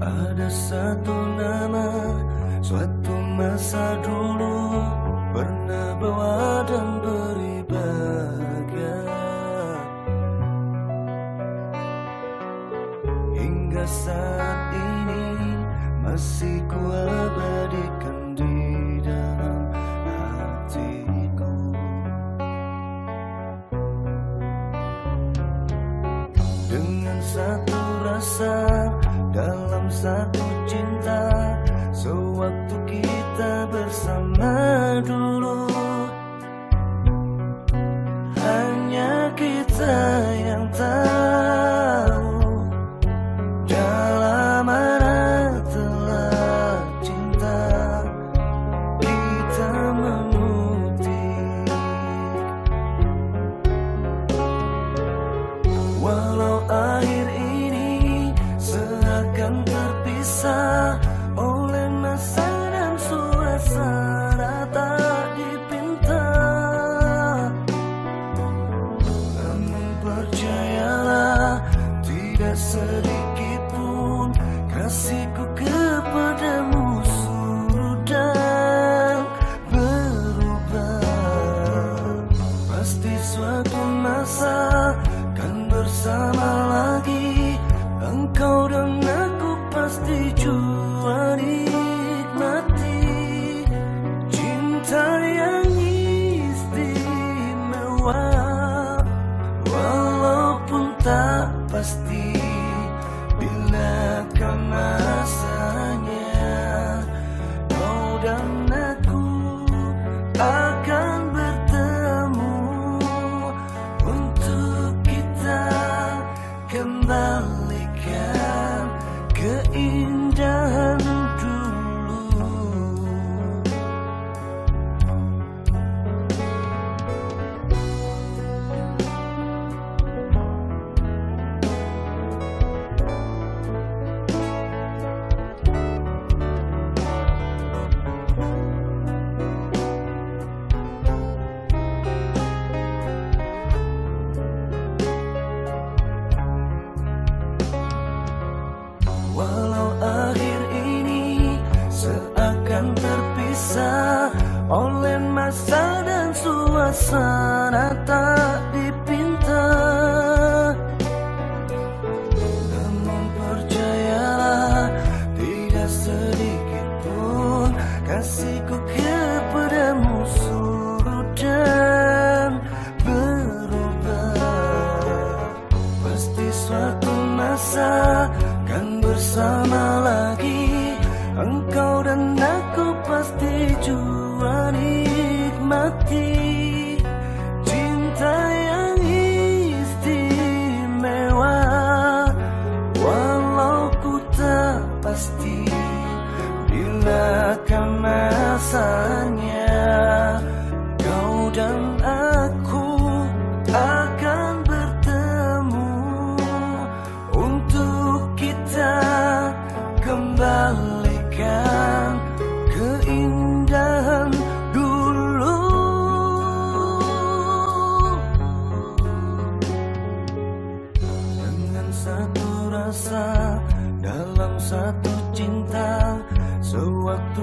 Ada satu nama, suatu masa dulu pernah bawa dan beri bahagia. Hingga saat ini masih ku abadikan di dalam hatiku. Dengan satu rasa, dalam satu cinta, sewaktu kita bersama dulu, hanya kita yang tahu dalam mana telah cinta kita memutik. Walau akhir ini seakan terpisah oleh masa dan suasana tak dipinta, namun percayalah, tidak sedikit pun kasihku kepadamu surut dan berubah. Pasti suatu masa kan bersama lagi, engkau dan aku pasti jua nikmati cinta yang istimewa. Walaupun tak pasti bila kan masanya, kau dan aku akan bertemu untuk kita kembalikan keindahan dulu. Walau akhir ini seakan terpisah oleh masa dan suasana tak dipinta, namun percayalah, tidak sedikit pun kasihku kepadamu surut dan berubah. Pasti suatu masa kan bersama lagi, engkau dan aku pasti jua nikmati cinta yang istimewa. Walau ku tak pasti bila kan masanya, kau dan aku akan bertemu untuk kita kembalikan keindahan dulu. Dengan satu rasa, dalam satu cinta, sewaktu